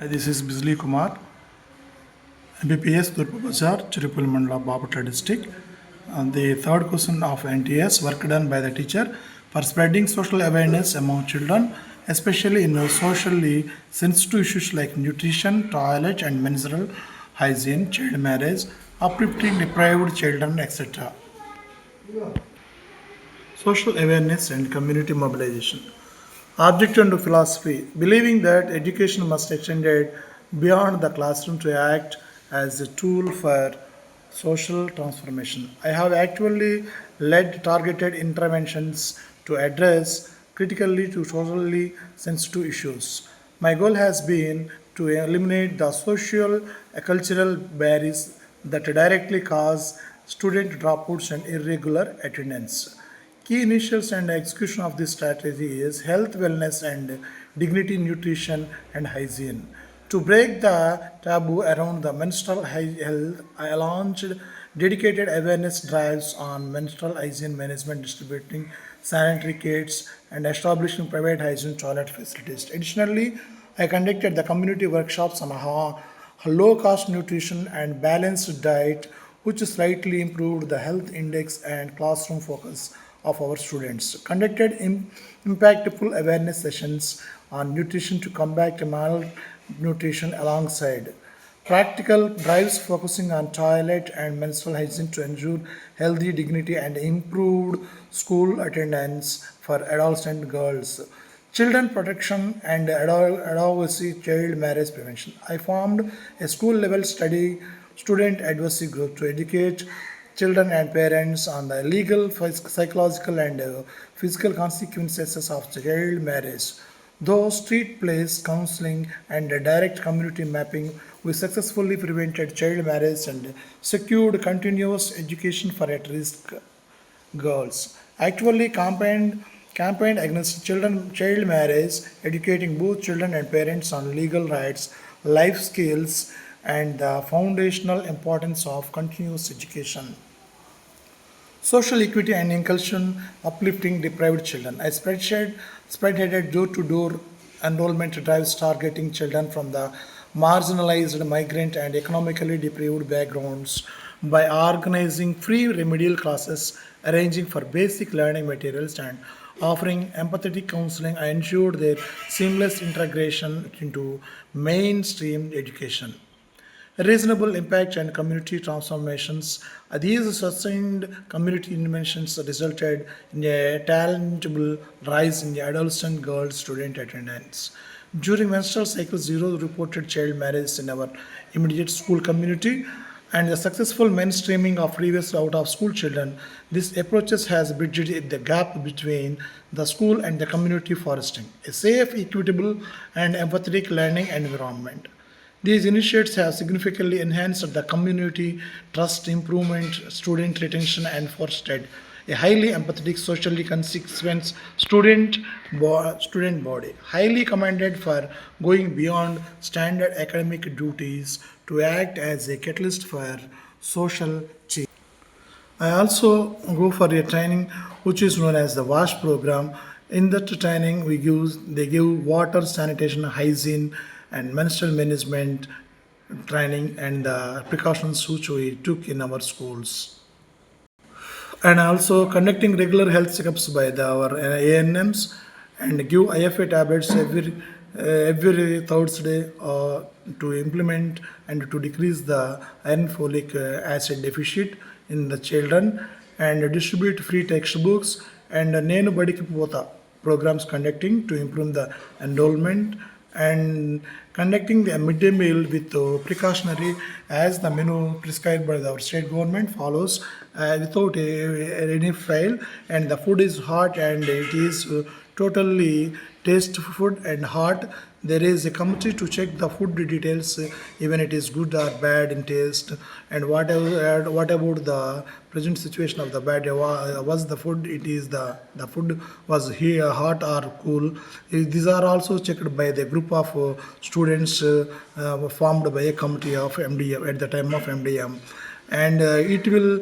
Hi, this is Bizli Kumar, MBPS Durpa Bazar, Chirupul Mandala, Bapatla district. The third question of NTS, work done by the teacher for spreading social awareness among children, especially in socially sensitive issues like nutrition, toilet and menstrual hygiene, child marriage, uplifting deprived children, etc. Social awareness and community mobilization. Objection to philosophy, believing that education must extend beyond the classroom to act as a tool for social transformation. I have actually led targeted interventions to address critically to socially sensitive issues. My goal has been to eliminate the social cultural barriers that directly cause student dropouts and irregular attendance. Key initials and execution of this strategy is health, wellness, and dignity, nutrition, and hygiene. To break the taboo around the menstrual health, I launched dedicated awareness drives on menstrual hygiene management, distributing sanitary kits, and establishing private hygiene toilet facilities. Additionally, I conducted the community workshops on low cost nutrition and balanced diet, which slightly improved the health index and classroom focus of our students. Conducted impactful awareness sessions on nutrition to combat malnutrition alongside practical drives focusing on toilet and menstrual hygiene to ensure healthy dignity and improved school attendance for adults and girls. Children protection and advocacy, child marriage prevention. I formed a school level student advocacy group to educate children and parents on the legal, psychological, and physical consequences of child marriage. Though street plays, counseling, and direct community mapping, we successfully prevented child marriage and secured continuous education for at risk girls. Actually campaigned against child marriage, educating both children and parents on legal rights, life skills, and the foundational importance of continuous education. Social equity and inclusion, uplifting deprived children. I spreadheaded door-to-door enrollment drives targeting children from the marginalized, migrant, and economically deprived backgrounds by organizing free remedial classes, arranging for basic learning materials, and offering empathetic counseling. I ensured their seamless integration into mainstream education. Reasonable impact and community transformations. These sustained community interventions resulted in a tangible rise in the adolescent girl student attendance. During menstrual cycle, zero reported child marriage in our immediate school community and the successful mainstreaming of previous out of school children. This approaches has bridged the gap between the school and the community fostering a safe, equitable, and empathetic learning environment. These initiatives have significantly enhanced the community trust, improvement, student retention, and fostered a highly empathetic, socially consequent student body, highly commended for going beyond standard academic duties to act as a catalyst for social change. I also go for a training which is known as the WASH program. In that training, they give water, sanitation, hygiene, and menstrual management training and the precautions which we took in our schools. And also conducting regular health checkups by our ANMs and give IFA tablets every Thursday to implement and to decrease the iron folic acid deficit in the children and distribute free textbooks and నేను బడికి పోతా programs conducting to improve the enrollment and conducting the midday meal with precautionary as the menu prescribed by our state government follows without any fail, and the food is hot and it is totally taste food and hot. There is a committee to check the food details, even it is good or bad in taste, and what about the present situation of the bad? Was the food? It is the food was here hot or cool? These are also checked by the group of students formed by a committee of MDM at the time of MDM, and it will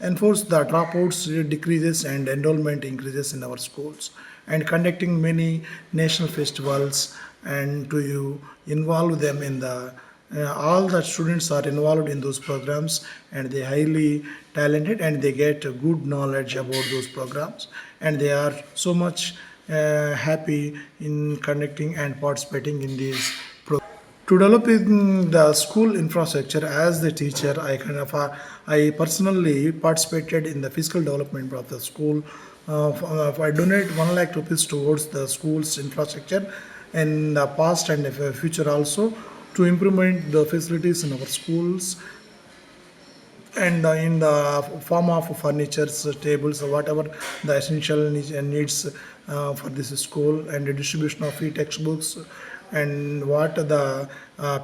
enforce the dropouts decreases and enrollment increases in our schools and conducting many national festivals and to you involve them in the all the students are involved in those programs, and they highly talented and they get a good knowledge about those programs, and they are so much happy in conducting and participating in these programs. To develop in the school infrastructure as the teacher, I personally participated in the physical development of the school. I donate 1 lakh rupees towards the school's infrastructure in the past and the future also, to implement the facilities in our schools, and in the form of furnitures, tables, or whatever the essential needs for this school, and the distribution of free textbooks, and what are the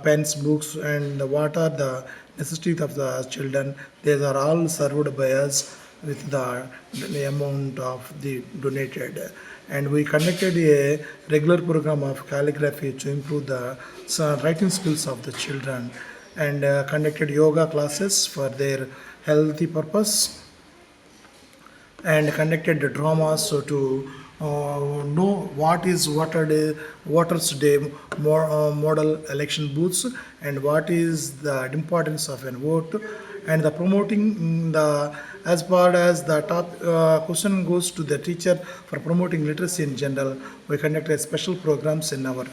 pens, books, and what are the necessities of the children. These are all served by us with the amount of the donated. And we conducted a regular program of calligraphy to improve the writing skills of the children, and conducted yoga classes for their healthy purpose, and conducted the dramas so to know what is Voters Day model election booths, and what is the importance of an vote, and the promoting the as far as the top question goes to the teacher for promoting literacy in general. We conducted special programs in our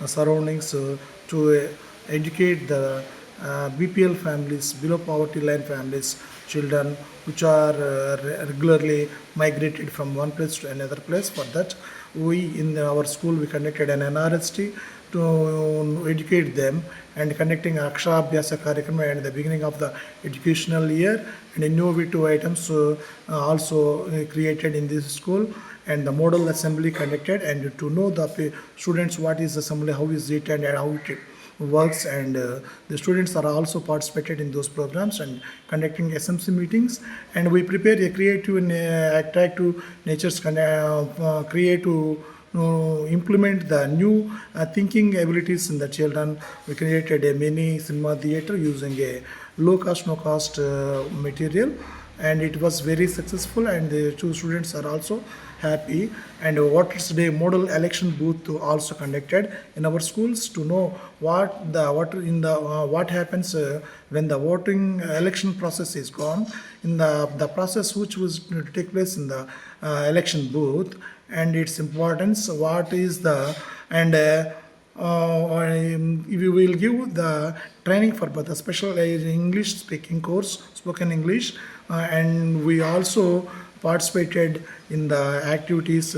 surroundings to educate the BPL families, below poverty line families, children which are regularly migrated from one place to another place. For that, we in our school we conducted an NRST to educate them, and conducting Akshabhyasa Karyakrama at the beginning of the educational year, and innovative items also created in this school, and the model assembly conducted, and to know the students what is assembly, how is it, and how it works, and the students are also participated in those programs and conducting SMC meetings, and we prepare a creative and attractive nature's creative implement the new thinking abilities in the children. We created a mini cinema theater using a low cost, no cost material, and it was very successful, and the two students are also happy. And Voters Day model election booth also conducted in our schools to know what happens when the voting election process is gone, in the process which was to take place in the election booth, and its importance, what is the and we will give the training for the special English speaking course, spoken English, and we also participated in the activities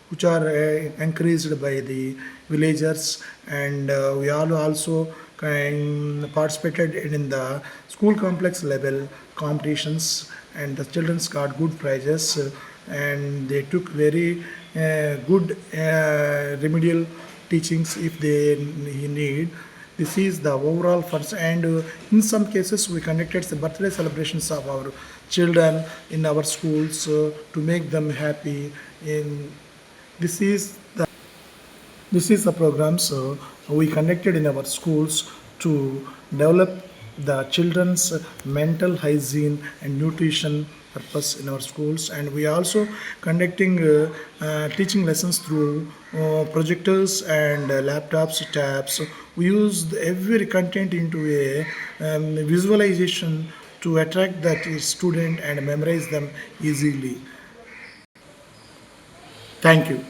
which are encouraged by the villagers, and we all also participated in the school complex level competitions, and the children got good prizes, and they took very good remedial teachings if they need. This is the overall first, and in some cases we conducted the birthday celebrations of our children in our schools to make them happy. In this is the programs we conducted in our schools to develop the children's mental hygiene and nutrition purpose in our schools, and we also conducting teaching lessons through projectors and laptops, tabs. We use every content into a visualization to attract that student and memorize them easily. Thank you.